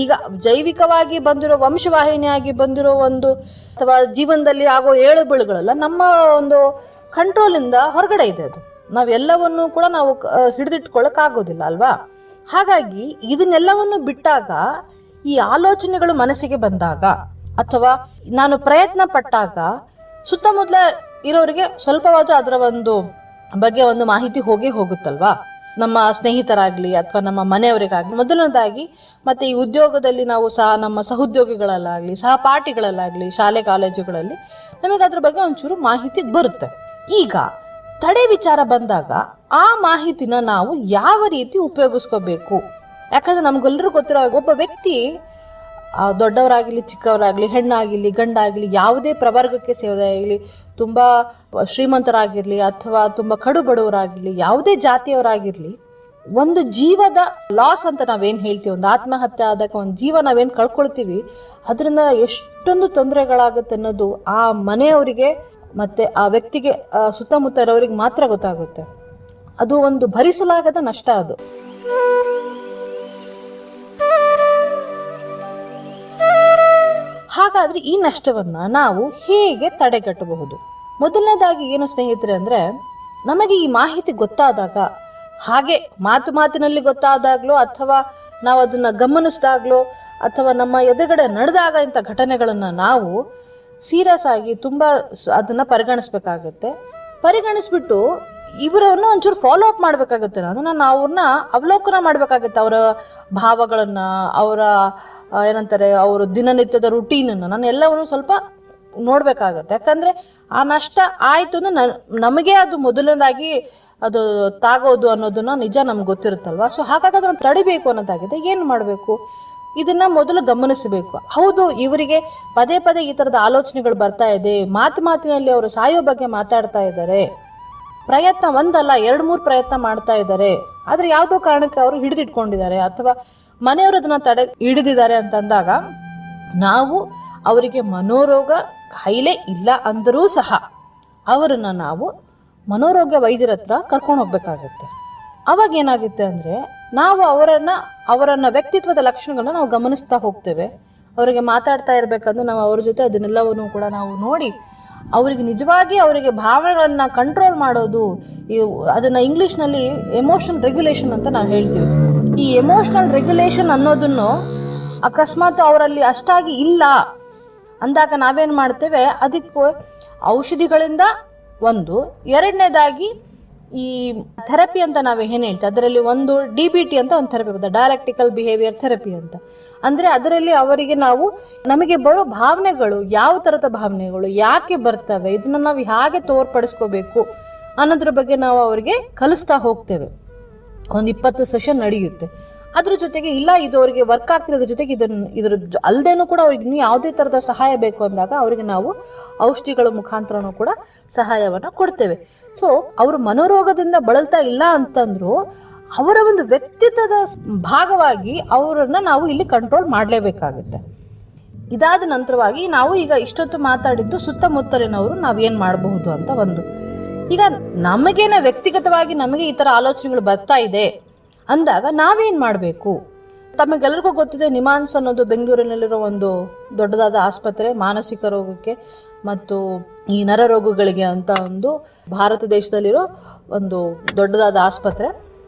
ಈಗ ಜೈವಿಕವಾಗಿ ಬಂದಿರೋ, ವಂಶವಾಹಿನಿಯಾಗಿ ಬಂದಿರೋ ಒಂದು ಅಥವಾ ಜೀವನದಲ್ಲಿ ಆಗೋ ಏಳು ಬೀಳುಗಳೆಲ್ಲ ನಮ್ಮ ಒಂದು ಕಂಟ್ರೋಲಿಂದ ಹೊರಗಡೆ ಇದೆ. ಅದು ನಾವೆಲ್ಲವನ್ನೂ ಕೂಡ ನಾವು ಹಿಡಿದಿಟ್ಕೊಳ್ಳೋಕ್ಕಾಗೋದಿಲ್ಲ ಅಲ್ವಾ. ಹಾಗಾಗಿ ಇದನ್ನೆಲ್ಲವನ್ನು ಬಿಟ್ಟಾಗ, ಈ ಆಲೋಚನೆಗಳು ಮನಸ್ಸಿಗೆ ಬಂದಾಗ ಅಥವಾ ನಾನು ಪ್ರಯತ್ನ ಪಟ್ಟಾಗ ಸುತ್ತಮುತ್ತಲ ಇರೋರಿಗೆ ಸ್ವಲ್ಪವಾದರೂ ಅದರ ಒಂದು ಬಗ್ಗೆ ಒಂದು ಮಾಹಿತಿ ಹೋಗುತ್ತಲ್ವಾ. ನಮ್ಮ ಸ್ನೇಹಿತರಾಗ್ಲಿ ಅಥವಾ ನಮ್ಮ ಮನೆಯವರಿಗಾಗ್ಲಿ ಮೊದಲನೇದಾಗಿ, ಮತ್ತೆ ಈ ಉದ್ಯೋಗದಲ್ಲಿ ನಾವು ನಮ್ಮ ಸಹೋದ್ಯೋಗಿಗಳಲ್ಲಾಗ್ಲಿ ಸಹಪಾಠಿಗಳಲ್ಲಾಗ್ಲಿ ಶಾಲೆ ಕಾಲೇಜುಗಳಲ್ಲಿ ನಮಗೆ ಅದ್ರ ಬಗ್ಗೆ ಒಂಚೂರು ಮಾಹಿತಿ ಬರುತ್ತೆ. ಈಗ ತಡೆ ವಿಚಾರ ಬಂದಾಗ ಆ ಮಾಹಿತಿನ ನಾವು ಯಾವ ರೀತಿ ಉಪಯೋಗಿಸ್ಕೋಬೇಕು? ಯಾಕಂದ್ರೆ ನಮ್ಗೆಲ್ಲರೂ ಗೊತ್ತಿರೋ ಒಬ್ಬ ವ್ಯಕ್ತಿ, ದೊಡ್ಡವರಾಗಿರ್ಲಿ ಚಿಕ್ಕವರಾಗಲಿ, ಹೆಣ್ಣಾಗಿರ್ಲಿ ಗಂಡಾಗಿರ್ಲಿ, ಯಾವುದೇ ಪ್ರವರ್ಗಕ್ಕೆ ಸೇರಿದಾಗಲಿ, ತುಂಬ ಶ್ರೀಮಂತರಾಗಿರ್ಲಿ ಅಥವಾ ತುಂಬ ಕಡು ಬಡವರಾಗಿರ್ಲಿ, ಯಾವುದೇ ಜಾತಿಯವರಾಗಿರ್ಲಿ, ಒಂದು ಜೀವದ ಲಾಸ್ ಅಂತ ನಾವೇನು ಹೇಳ್ತೀವಿ, ಒಂದು ಆತ್ಮಹತ್ಯೆ ಆದಾಗ ಒಂದು ಜೀವ ನಾವೇನು ಕಳ್ಕೊಳ್ತೀವಿ, ಅದರಿಂದ ಎಷ್ಟೊಂದು ತೊಂದರೆಗಳಾಗುತ್ತೆ ಅನ್ನೋದು ಆ ಮನೆಯವರಿಗೆ ಮತ್ತೆ ಆ ವ್ಯಕ್ತಿಗೆ ಸುತ್ತಮುತ್ತ ಇರೋರಿಗೆ ಮಾತ್ರ ಗೊತ್ತಾಗುತ್ತೆ. ಅದು ಒಂದು ಭರಿಸಲಾಗದ ನಷ್ಟ ಅದು. ಹಾಗಾದ್ರೆ ಈ ನಷ್ಟವನ್ನ ನಾವು ಹೇಗೆ ತಡೆಗಟ್ಟಬಹುದು? ಮೊದಲನೇದಾಗಿ ಏನು ಸ್ನೇಹಿತರೆ ಅಂದ್ರೆ, ನಮಗೆ ಈ ಮಾಹಿತಿ ಗೊತ್ತಾದಾಗ, ಹಾಗೆ ಮಾತಿನಲ್ಲಿ ಗೊತ್ತಾದಾಗ್ಲೋ ಅಥವಾ ನಾವು ಅದನ್ನ ಗಮನಿಸಿದಾಗ್ಲೋ ಅಥವಾ ನಮ್ಮ ಎದುರುಗಡೆ ನಡೆದಾಗ ಇಂಥ ಘಟನೆಗಳನ್ನ ನಾವು ಸೀರಿಯಸ್ ಆಗಿ ತುಂಬ ಅದನ್ನ ಪರಿಗಣಿಸ್ಬೇಕಾಗತ್ತೆ. ಪರಿಗಣಿಸ್ಬಿಟ್ಟು ಇವರನ್ನು ಒಂಚೂರು ಫಾಲೋ ಅಪ್ ಮಾಡ್ಬೇಕಾಗುತ್ತೆ. ನಾನು ಅವ್ರನ್ನ ಅವಲೋಕನ ಮಾಡ್ಬೇಕಾಗತ್ತೆ, ಅವರ ಭಾವಗಳನ್ನ, ಅವರ ಏನಂತಾರೆ, ಅವರು ದಿನನಿತ್ಯದ ರುಟೀನನ್ನು ನಾನು ಎಲ್ಲವನ್ನು ಸ್ವಲ್ಪ ನೋಡ್ಬೇಕಾಗತ್ತೆ. ಯಾಕಂದ್ರೆ ಆ ನಷ್ಟ ಆಯ್ತು ಅಂದ್ರೆ ನಮಗೆ ಅದು ಮೊದಲನೇದಾಗಿ ಅದು ತಾಗೋದು ಅನ್ನೋದನ್ನ ನಿಜ ನಮ್ಗೆ ಗೊತ್ತಿರುತ್ತಲ್ವಾ. ಸೊ ಹಾಗಾಗಿ ಅದನ್ನು ತಡಿಬೇಕು ಅನ್ನೋದಾಗಿದೆ. ಏನು ಮಾಡಬೇಕು? ಇದನ್ನ ಮೊದಲು ಗಮನಿಸಬೇಕು. ಹೌದು, ಇವರಿಗೆ ಪದೇ ಪದೇ ಈ ತರದ ಆಲೋಚನೆಗಳು ಬರ್ತಾ ಇದೆ, ಮಾತಿನಲ್ಲಿ ಅವರು ಸಾಯೋ ಬಗ್ಗೆ ಮಾತಾಡ್ತಾ ಇದ್ದಾರೆ, ಪ್ರಯತ್ನ ಒಂದಲ್ಲ 2-3 ಪ್ರಯತ್ನ ಮಾಡ್ತಾ ಇದ್ದಾರೆ, ಆದ್ರೆ ಯಾವುದೋ ಕಾರಣಕ್ಕೆ ಅವರು ಹಿಡಿದಿಟ್ಕೊಂಡಿದ್ದಾರೆ ಅಥವಾ ಮನೆಯವರು ಅದನ್ನ ಹಿಡಿದಿದ್ದಾರೆ ಅಂತಂದಾಗ, ನಾವು ಅವರಿಗೆ ಮನೋರೋಗ ಕಾಯಿಲೆ ಇಲ್ಲ ಅಂದರೂ ಸಹ ಅವರನ್ನ ನಾವು ಮನೋರೋಗ ವೈದ್ಯರ ಹತ್ರ ಕರ್ಕೊಂಡು ಹೋಗ್ಬೇಕಾಗತ್ತೆ. ಅವಾಗ ಏನಾಗುತ್ತೆ ಅಂದ್ರೆ, ನಾವು ಅವರನ್ನ ವ್ಯಕ್ತಿತ್ವದ ಲಕ್ಷಣಗಳನ್ನ ನಾವು ಗಮನಿಸ್ತಾ ಹೋಗ್ತೇವೆ. ಅವರಿಗೆ ಮಾತಾಡ್ತಾ ಇರ್ಬೇಕಂದ್ರೆ ನಾವು ಅವ್ರ ಜೊತೆ ಅದನ್ನೆಲ್ಲವನ್ನು ಕೂಡ ನಾವು ನೋಡಿ ಅವರಿಗೆ ನಿಜವಾಗಿ ಅವರಿಗೆ ಭಾವನೆಗಳನ್ನ ಕಂಟ್ರೋಲ್ ಮಾಡೋದು, ಅದನ್ನ ಇಂಗ್ಲಿಷ್ನಲ್ಲಿ ಎಮೋಷನಲ್ ರೆಗ್ಯುಲೇಷನ್ ಅಂತ ನಾವು ಹೇಳ್ತೀವಿ. ಈ ಎಮೋಷನಲ್ ರೆಗ್ಯುಲೇಷನ್ ಅನ್ನೋದನ್ನು ಅಕಸ್ಮಾತ್ ಅವರಲ್ಲಿ ಅಷ್ಟಾಗಿ ಇಲ್ಲ ಅಂದಾಗ ನಾವೇನು ಮಾಡ್ತೇವೆ, ಅದಕ್ಕೆ ಔಷಧಿಗಳಿಂದ ಒಂದು, ಎರಡನೇದಾಗಿ ಈ ಥೆರಪಿ ಅಂತ ನಾವು ಏನು ಹೇಳ್ತೇವೆ, ಅದರಲ್ಲಿ ಒಂದು DBT ಅಂತ ಒಂದು ಥೆರಪಿ ಬರ್ತದೆ, ಡೈಲೆಕ್ಟಿಕಲ್ ಬಿಹೇವಿಯರ್ ಥೆರಪಿ ಅಂತ. ಅಂದರೆ ಅದರಲ್ಲಿ ಅವರಿಗೆ ನಮಗೆ ಬರೋ ಭಾವನೆಗಳು, ಯಾವ ಥರದ ಭಾವನೆಗಳು ಯಾಕೆ ಬರ್ತವೆ, ಇದನ್ನ ನಾವು ಹೇಗೆ ತೋರ್ಪಡಿಸ್ಕೋಬೇಕು ಅನ್ನೋದ್ರ ಬಗ್ಗೆ ನಾವು ಅವರಿಗೆ ಕಲಿಸ್ತಾ ಹೋಗ್ತೇವೆ. ಒಂದು 20 ಸೆಷನ್ ನಡೆಯುತ್ತೆ. ಅದ್ರ ಜೊತೆಗೆ ಇಲ್ಲ ಇದು ಅವರಿಗೆ ವರ್ಕ್ ಆಗ್ತಿರೋದ್ರ ಜೊತೆಗೆ ಇದ್ರ ಅಲ್ಲದೇನೂ ಕೂಡ ಅವ್ರಿಗೆ ಇನ್ನೂ ಯಾವುದೇ ಥರದ ಸಹಾಯ ಬೇಕು ಅಂದಾಗ ಅವರಿಗೆ ನಾವು ಔಷಧಿಗಳ ಮುಖಾಂತರನೂ ಕೂಡ ಸಹಾಯವನ್ನು ಕೊಡ್ತೇವೆ. ಸೊ ಅವರು ಮನೋರೋಗದಿಂದ ಬಳಲ್ತಾ ಇಲ್ಲ ಅಂತಂದ್ರು ಅವರ ಒಂದು ವ್ಯಕ್ತಿತ್ವದ ಭಾಗವಾಗಿ ಅವರನ್ನ ನಾವು ಇಲ್ಲಿ ಕಂಟ್ರೋಲ್ ಮಾಡಲೇಬೇಕಾಗುತ್ತೆ. ಇದಾದ ನಂತರವಾಗಿ ನಾವು ಈಗ ಇಷ್ಟೊತ್ತು ಮಾತಾಡಿದ್ದು ಸುತ್ತಮುತ್ತಲಿನವರು ನಾವೇನು ಮಾಡಬಹುದು ಅಂತ ಒಂದು. ಈಗ ನಮಗೇನ ವ್ಯಕ್ತಿಗತವಾಗಿ ನಮಗೆ ಈ ಥರ ಆಲೋಚನೆಗಳು ಬರ್ತಾ ಇದೆ ಅಂದಾಗ ನಾವೇನು ಮಾಡಬೇಕು? ತಮಗೆಲ್ಲರಿಗೂ ಗೊತ್ತಿದೆ, ನಿಮಾನ್ಸ್ ಅನ್ನೋದು ಬೆಂಗಳೂರಿನಲ್ಲಿರೋ ಒಂದು ದೊಡ್ಡದಾದ ಆಸ್ಪತ್ರೆ, ಮಾನಸಿಕ ರೋಗಕ್ಕೆ ಮತ್ತು ಈ ನರರೋಗಗಳಿಗೆ ಅಂತ ಒಂದು ಭಾರತ ದೇಶದಲ್ಲಿರೋ ಒಂದು ದೊಡ್ಡದಾದ ಆಸ್ಪತ್ರೆ.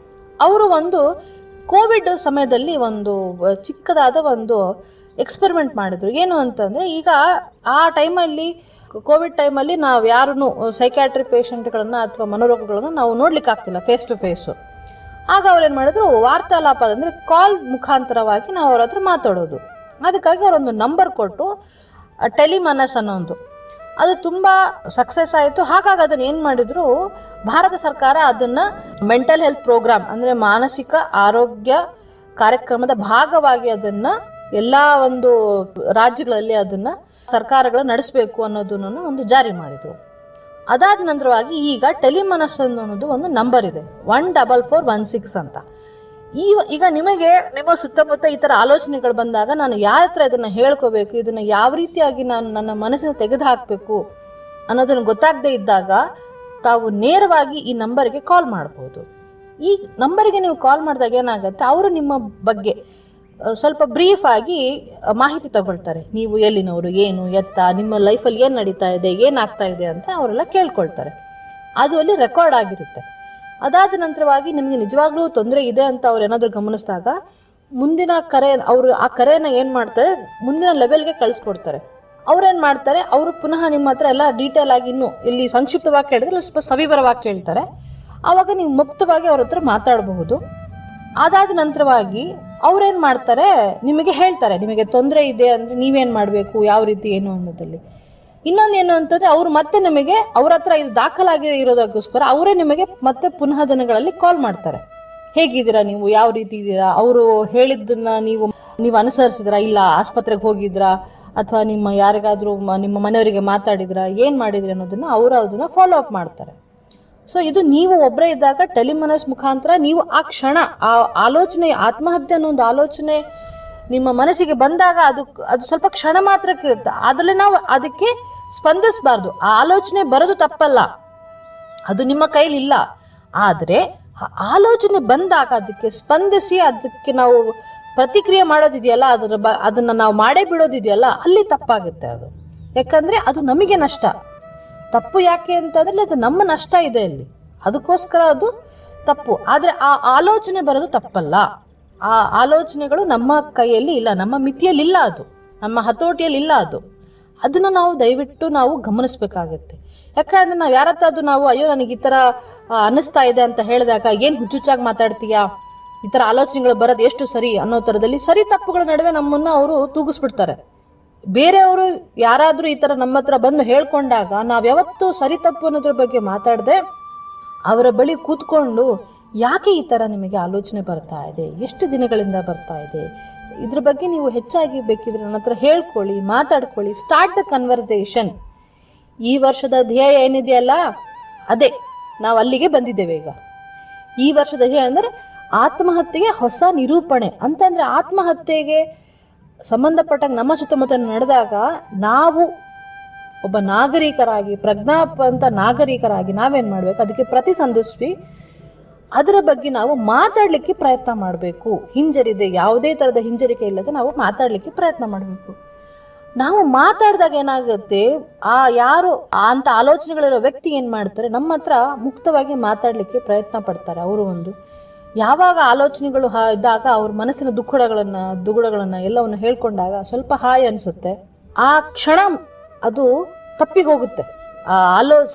ಅವರು ಒಂದು ಕೋವಿಡ್ ಸಮಯದಲ್ಲಿ ಒಂದು ಚಿಕ್ಕದಾದ ಒಂದು ಎಕ್ಸ್ಪೆರಿಮೆಂಟ್ ಮಾಡಿದ್ರು. ಏನು ಅಂತಂದರೆ, ಈಗ ಆ ಟೈಮಲ್ಲಿ ಕೋವಿಡ್ ಟೈಮಲ್ಲಿ ನಾವು ಯಾರನ್ನು ಸೈಕ್ಯಾಟ್ರಿ ಪೇಷಂಟ್ಗಳನ್ನು ಅಥವಾ ಮನೋರೋಗಗಳನ್ನು ನಾವು ನೋಡ್ಲಿಕ್ಕೆ ಆಗ್ತಿಲ್ಲ ಫೇಸ್ ಟು ಫೇಸು. ಆಗ ಅವ್ರೇನು ಮಾಡಿದ್ರು, ವಾರ್ತಾಲಾಪ ಅಂದರೆ ಕಾಲ್ ಮುಖಾಂತರವಾಗಿ ನಾವು ಅವ್ರ ಹತ್ರ ಮಾತಾಡೋದು. ಅದಕ್ಕಾಗಿ ಅವರೊಂದು ನಂಬರ್ ಕೊಟ್ಟು ಟೆಲಿಮನಸ್ ಅನ್ನೋ ಒಂದು, ಅದು ತುಂಬ ಸಕ್ಸಸ್ ಆಯಿತು. ಹಾಗಾಗಿ ಅದನ್ನು ಏನು ಮಾಡಿದ್ರು, ಭಾರತ ಸರ್ಕಾರ ಅದನ್ನು ಮೆಂಟಲ್ ಹೆಲ್ತ್ ಪ್ರೋಗ್ರಾಮ್ ಅಂದರೆ ಮಾನಸಿಕ ಆರೋಗ್ಯ ಕಾರ್ಯಕ್ರಮದ ಭಾಗವಾಗಿ ಅದನ್ನು ಎಲ್ಲ ಒಂದು ರಾಜ್ಯಗಳಲ್ಲಿ ಅದನ್ನು ಸರ್ಕಾರಗಳು ನಡೆಸಬೇಕು ಅನ್ನೋದನ್ನು ಒಂದು ಜಾರಿ ಮಾಡಿದರು. ಅದಾದ ನಂತರವಾಗಿ ಈಗ ಟೆಲಿಮನಸ್ ಅನ್ನೋದು ಒಂದು ನಂಬರ್ ಇದೆ, 14416 ಅಂತ. ಈಗ ನಿಮಗೆ ನಿಮ್ಮ ಸುತ್ತಮುತ್ತ ಈ ಥರ ಆಲೋಚನೆಗಳು ಬಂದಾಗ ನಾನು ಯಾರ ಹತ್ರ ಇದನ್ನು ಹೇಳ್ಕೋಬೇಕು, ಇದನ್ನು ಯಾವ ರೀತಿಯಾಗಿ ನಾನು ನನ್ನ ಮನಸ್ಸಿನ ತೆಗೆದು ಹಾಕಬೇಕು ಅನ್ನೋದನ್ನು ಗೊತ್ತಾಗದೇ ಇದ್ದಾಗ ತಾವು ನೇರವಾಗಿ ಈ ನಂಬರ್ಗೆ ಕಾಲ್ ಮಾಡ್ಬೋದು. ಈ ನಂಬರ್ಗೆ ನೀವು ಕಾಲ್ ಮಾಡಿದಾಗ ಏನಾಗುತ್ತೆ, ಅವರು ನಿಮ್ಮ ಬಗ್ಗೆ ಸ್ವಲ್ಪ ಬ್ರೀಫ್ ಆಗಿ ಮಾಹಿತಿ ತಗೊಳ್ತಾರೆ. ನೀವು ಎಲ್ಲಿನವರು, ಏನು ಎತ್ತ, ನಿಮ್ಮ ಲೈಫಲ್ಲಿ ಏನು ನಡೀತಾ ಇದೆ, ಏನಾಗ್ತಾ ಇದೆ ಅಂತ ಅವರೆಲ್ಲ ಕೇಳ್ಕೊಳ್ತಾರೆ. ಅದು ಅಲ್ಲಿ ರೆಕಾರ್ಡ್ ಆಗಿರುತ್ತೆ. ಅದಾದ ನಂತರವಾಗಿ ನಿಮಗೆ ನಿಜವಾಗ್ಲೂ ತೊಂದರೆ ಇದೆ ಅಂತ ಅವ್ರು ಏನಾದರೂ ಗಮನಿಸಿದಾಗ ಮುಂದಿನ ಅವರು ಆ ಕರೆಯನ್ನು ಏನು ಮಾಡ್ತಾರೆ, ಮುಂದಿನ ಲೆವೆಲ್ಗೆ ಕಳಿಸ್ಕೊಡ್ತಾರೆ. ಅವ್ರೇನು ಮಾಡ್ತಾರೆ, ಅವರು ಪುನಃ ನಿಮ್ಮ ಹತ್ರ ಎಲ್ಲ ಡೀಟೇಲ್ ಆಗಿ ಇನ್ನೂ ಇಲ್ಲಿ ಸಂಕ್ಷಿಪ್ತವಾಗಿ ಕೇಳಿದ್ರೆ ಸ್ವಲ್ಪ ಸವಿವರವಾಗಿ ಕೇಳ್ತಾರೆ. ಆವಾಗ ನೀವು ಮುಕ್ತವಾಗಿ ಅವ್ರ ಹತ್ರ ಮಾತಾಡಬಹುದು. ಅದಾದ ನಂತರವಾಗಿ ಅವ್ರೇನು ಮಾಡ್ತಾರೆ, ನಿಮಗೆ ಹೇಳ್ತಾರೆ ನಿಮಗೆ ತೊಂದರೆ ಇದೆ ಅಂದರೆ ನೀವೇನು ಮಾಡಬೇಕು, ಯಾವ ರೀತಿ ಏನು ಅನ್ನೋದಲ್ಲಿ. ಇನ್ನೊಂದೇನು ಅಂತಂದರೆ ಅವರು ಮತ್ತೆ ನಿಮಗೆ ಅವ್ರ ಹತ್ರ ಇದು ದಾಖಲಾಗಿ ಇರೋದಕ್ಕೋಸ್ಕರ ಅವರೇ ನಿಮಗೆ ಮತ್ತೆ ಪುನಃ ದಿನಗಳಲ್ಲಿ ಕಾಲ್ ಮಾಡ್ತಾರೆ. ಹೇಗಿದ್ದೀರಾ ನೀವು, ಯಾವ ರೀತಿ ಇದ್ದೀರಾ, ಅವರು ಹೇಳಿದ್ದನ್ನ ನೀವು ಅನುಸರಿಸಿದ್ರಾ, ಇಲ್ಲ ಆಸ್ಪತ್ರೆಗೆ ಹೋಗಿದ್ರಾ, ಅಥವಾ ನಿಮ್ಮ ಯಾರಿಗಾದರೂ ನಿಮ್ಮ ಮನೆಯವರಿಗೆ ಮಾತಾಡಿದ್ರಾ, ಏನು ಮಾಡಿದ್ರಿ ಅನ್ನೋದನ್ನು ಅವರು ಅದನ್ನು ಫಾಲೋ ಅಪ್ ಮಾಡ್ತಾರೆ. ಸೊ ಇದು ನೀವು ಒಬ್ಬರೇ ಇದ್ದಾಗ ಟೆಲಿಮನಸ್ ಮುಖಾಂತರ ನೀವು ಆ ಕ್ಷಣ ಆ ಆಲೋಚನೆ, ಆತ್ಮಹತ್ಯೆ ಅನ್ನೋ ಒಂದು ಆಲೋಚನೆ ನಿಮ್ಮ ಮನಸ್ಸಿಗೆ ಬಂದಾಗ ಅದು ಸ್ವಲ್ಪ ಕ್ಷಣ ಮಾತ್ರಕ್ಕೆ ಇರುತ್ತೆ. ಅದರಲ್ಲಿ ನಾವು ಅದಕ್ಕೆ ಸ್ಪಂದಿಸಬಾರ್ದು. ಆ ಆಲೋಚನೆ ಬರೋದು ತಪ್ಪಲ್ಲ, ಅದು ನಿಮ್ಮ ಕೈಲಿ ಇಲ್ಲ. ಆದರೆ ಆಲೋಚನೆ ಬಂದಾಗ ಅದಕ್ಕೆ ಸ್ಪಂದಿಸಿ ಅದಕ್ಕೆ ನಾವು ಪ್ರತಿಕ್ರಿಯೆ ಮಾಡೋದಿದೆಯಲ್ಲ, ಅದನ್ನು ನಾವು ಮಾಡೇ ಬಿಡೋದಿದೆಯಲ್ಲ, ಅಲ್ಲಿ ತಪ್ಪಾಗುತ್ತೆ. ಅದು ಯಾಕಂದರೆ ಅದು ನಮಗೆ ನಷ್ಟ. ತಪ್ಪು ಯಾಕೆ ಅಂತಂದರೆ ಅದು ನಮ್ಮ ನಷ್ಟ ಇದೆ ಅಲ್ಲಿ, ಅದಕ್ಕೋಸ್ಕರ ಅದು ತಪ್ಪು. ಆದರೆ ಆ ಆಲೋಚನೆ ಬರೋದು ತಪ್ಪಲ್ಲ. ಆ ಆಲೋಚನೆಗಳು ನಮ್ಮ ಕೈಯಲ್ಲಿ ಇಲ್ಲ, ನಮ್ಮ ಮಿತಿಯಲ್ಲಿಲ್ಲ, ಅದು ನಮ್ಮ ಹತೋಟಿಯಲ್ಲಿಲ್ಲ. ಅದನ್ನು ನಾವು ದಯವಿಟ್ಟು ನಾವು ಗಮನಿಸಬೇಕಾಗತ್ತೆ. ಯಾಕಂದರೆ ನಾವು ಯಾರ ಹತ್ರ ಅದು ನಾವು ಅಯ್ಯೋ ನನಗೆ ಈ ಥರ ಅನ್ನಿಸ್ತಾ ಇದೆ ಅಂತ ಹೇಳಿದಾಗ ಏನು ಹುಚ್ಚುಚ್ಚಾಗಿ ಮಾತಾಡ್ತೀಯಾ, ಈ ಥರ ಆಲೋಚನೆಗಳು ಬರೋದು ಎಷ್ಟು ಸರಿ ಅನ್ನೋ ಥರದಲ್ಲಿ ಸರಿ ತಪ್ಪುಗಳ ನಡುವೆ ನಮ್ಮನ್ನು ಅವರು ತೂಗಿಸ್ಬಿಡ್ತಾರೆ. ಬೇರೆಯವರು ಯಾರಾದರೂ ಈ ಥರ ನಮ್ಮ ಹತ್ರ ಬಂದು ಹೇಳ್ಕೊಂಡಾಗ ನಾವು ಯಾವತ್ತೂ ಸರಿ ತಪ್ಪು ಅನ್ನೋದ್ರ ಬಗ್ಗೆ ಮಾತಾಡದೆ ಅವರ ಬಳಿ ಕೂತ್ಕೊಂಡು ಯಾಕೆ ಈ ಥರ ನಿಮಗೆ ಆಲೋಚನೆ ಬರ್ತಾ ಇದೆ, ಎಷ್ಟು ದಿನಗಳಿಂದ ಬರ್ತಾ ಇದೆ, ಇದ್ರ ಬಗ್ಗೆ ನೀವು ಹೆಚ್ಚಾಗಿ ಬೇಕಿದ್ರೆ ನನ್ನ ಹತ್ರ ಹೇಳ್ಕೊಳ್ಳಿ, ಮಾತಾಡ್ಕೊಳ್ಳಿ. Start the conversation. ಈ ವರ್ಷದ ಧ್ಯೇಯ ಏನಿದೆಯಲ್ಲ ಅದೇ ನಾವು ಅಲ್ಲಿಗೆ ಬಂದಿದ್ದೇವೆ. ಈಗ ಈ ವರ್ಷದ ಧ್ಯೇಯ ಅಂದರೆ ಆತ್ಮಹತ್ಯೆಗೆ ಹೊಸ ನಿರೂಪಣೆ ಅಂತಂದರೆ, ಆತ್ಮಹತ್ಯೆಗೆ ಸಂಬಂಧಪಟ್ಟಾಗ ನಮ್ಮ ಸುತ್ತಮುತ್ತ ನಡೆದಾಗ ನಾವು ಒಬ್ಬ ನಾಗರಿಕರಾಗಿ, ಪ್ರಜ್ಞಾವಂತ ನಾಗರಿಕರಾಗಿ ನಾವೇನು ಮಾಡಬೇಕು, ಅದಕ್ಕೆ ಪ್ರತಿಸ್ಪಂದಿಸಿ ಅದರ ಬಗ್ಗೆ ನಾವು ಮಾತಾಡಲಿಕ್ಕೆ ಪ್ರಯತ್ನ ಮಾಡಬೇಕು. ಹಿಂಜರಿದೆ, ಯಾವುದೇ ಥರದ ಹಿಂಜರಿಕೆ ಇಲ್ಲದೆ ನಾವು ಮಾತಾಡಲಿಕ್ಕೆ ಪ್ರಯತ್ನ ಮಾಡಬೇಕು. ನಾವು ಮಾತಾಡಿದಾಗ ಏನಾಗುತ್ತೆ, ಯಾರು ಅಂತ ಆಲೋಚನೆಗಳಿರೋ ವ್ಯಕ್ತಿ ಏನು ಮಾಡ್ತಾರೆ, ನಮ್ಮ ಹತ್ರ ಮುಕ್ತವಾಗಿ ಮಾತಾಡಲಿಕ್ಕೆ ಪ್ರಯತ್ನ ಪಡ್ತಾರೆ. ಅವರು ಯಾವಾಗ ಆಲೋಚನೆಗಳು ಇದ್ದಾಗ ಅವ್ರ ಮನಸ್ಸಿನ ದುಗುಡಗಳನ್ನು ಎಲ್ಲವನ್ನು ಹೇಳ್ಕೊಂಡಾಗ ಸ್ವಲ್ಪ ಹಾಯ್ ಅನಿಸುತ್ತೆ. ಆ ಕ್ಷಣ ಅದು ತಪ್ಪಿ ಹೋಗುತ್ತೆ.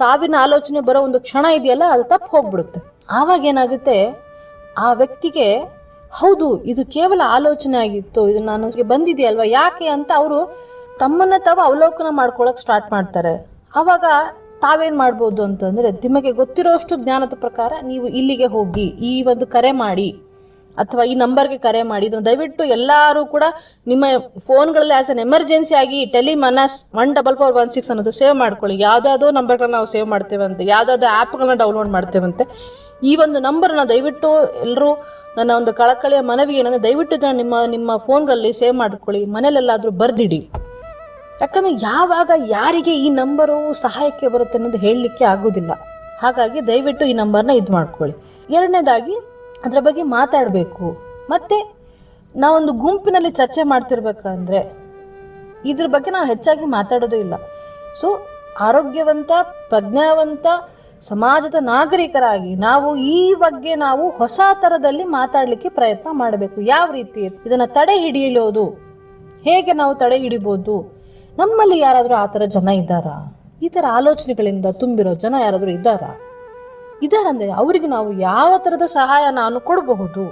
ಸಾವಿನ ಆಲೋಚನೆ ಬರೋ ಒಂದು ಕ್ಷಣ ಇದೆಯಲ್ಲ, ಅದು ತಪ್ಪಿ ಹೋಗ್ಬಿಡುತ್ತೆ. ಆವಾಗ ಏನಾಗುತ್ತೆ, ಆ ವ್ಯಕ್ತಿಗೆ ಹೌದು ಇದು ಕೇವಲ ಆಲೋಚನೆ ಆಗಿತ್ತು, ಇದು ನಾನು ಬಂದಿದೆಯಲ್ವಾ, ಯಾಕೆ ಅಂತ ಅವರು ತಮ್ಮನ್ನ ತಾವು ಅವಲೋಕನ ಮಾಡ್ಕೊಳಕ್ ಸ್ಟಾರ್ಟ್ ಮಾಡ್ತಾರೆ. ಆವಾಗ ತಾವೇನು ಮಾಡ್ಬೋದು ಅಂತಂದರೆ, ನಿಮಗೆ ಗೊತ್ತಿರೋಷ್ಟು ಜ್ಞಾನದ ಪ್ರಕಾರ ನೀವು ಇಲ್ಲಿಗೆ ಹೋಗಿ ಈ ಒಂದು ಕರೆ ಮಾಡಿ ಅಥವಾ ಈ ನಂಬರ್ಗೆ ಕರೆ ಮಾಡಿ. ಇದನ್ನು ದಯವಿಟ್ಟು ಎಲ್ಲರೂ ಕೂಡ ನಿಮ್ಮ ಫೋನ್ಗಳಲ್ಲಿ ಆ್ಯಸ್ ಅನ್ ಎಮರ್ಜೆನ್ಸಿ ಆಗಿ ಟೆಲಿಮನಸ್ 14416 ಅನ್ನೋದು ಸೇವ್ ಮಾಡ್ಕೊಳ್ಳಿ. ಯಾವುದಾದ್ರೂ ನಂಬರ್ಗಳನ್ನ ನಾವು ಸೇವ್ ಮಾಡ್ತೇವಂತೆ, ಯಾವುದಾದ್ರೂ ಆ್ಯಪ್ಗಳನ್ನ ಡೌನ್ಲೋಡ್ ಮಾಡ್ತೇವಂತೆ. ಈ ಒಂದು ನಂಬರ್ನ ದಯವಿಟ್ಟು ಎಲ್ಲರೂ, ನನ್ನ ಒಂದು ಕಳಕಳಿಯ ಮನವಿ ಏನಂದರೆ, ದಯವಿಟ್ಟು ಇದನ್ನು ನಿಮ್ಮ ಫೋನ್ಗಳಲ್ಲಿ ಸೇವ್ ಮಾಡ್ಕೊಳ್ಳಿ, ಮನೇಲೆಲ್ಲಾದರೂ ಬರೆದಿಡಿ. ಯಾಕಂದರೆ ಯಾವಾಗ ಯಾರಿಗೆ ಈ ನಂಬರು ಸಹಾಯಕ್ಕೆ ಬರುತ್ತೆ ಅನ್ನೋದು ಹೇಳಲಿಕ್ಕೆ ಆಗೋದಿಲ್ಲ. ಹಾಗಾಗಿ ದಯವಿಟ್ಟು ಈ ನಂಬರ್ನ ಇದು ಮಾಡ್ಕೊಳ್ಳಿ. ಎರಡನೇದಾಗಿ ಅದರ ಬಗ್ಗೆ ಮಾತಾಡಬೇಕು. ಮತ್ತು ನಾವೊಂದು ಗುಂಪಿನಲ್ಲಿ ಚರ್ಚೆ ಮಾಡ್ತಿರ್ಬೇಕಂದ್ರೆ ಇದ್ರ ಬಗ್ಗೆ ನಾವು ಹೆಚ್ಚಾಗಿ ಮಾತಾಡೋದು ಇಲ್ಲ. ಸೊ ಆರೋಗ್ಯವಂತ, ಪ್ರಜ್ಞಾವಂತ ಸಮಾಜದ ನಾಗರಿಕರಾಗಿ ನಾವು ಈ ಬಗ್ಗೆ ನಾವು ಹೊಸ ಥರದಲ್ಲಿ ಮಾತಾಡಲಿಕ್ಕೆ ಪ್ರಯತ್ನ ಮಾಡಬೇಕು. ಯಾವ ರೀತಿ ಇದನ್ನು ತಡೆ ಹಿಡಿಯಲೋದು, ಹೇಗೆ ನಾವು ತಡೆ ಹಿಡಿಬೋದು, ನಮ್ಮಲ್ಲಿ ಯಾರಾದರೂ ಆ ಥರ ಜನ ಇದ್ದಾರಾ, ಈ ಥರ ಆಲೋಚನೆಗಳಿಂದ ತುಂಬಿರೋ ಜನ ಯಾರಾದರೂ ಇದ್ದಾರಂದರೆ ಅವರಿಗೆ ನಾವು ಯಾವ ಥರದ ಸಹಾಯ ನಾನು ಕೊಡಬಹುದು,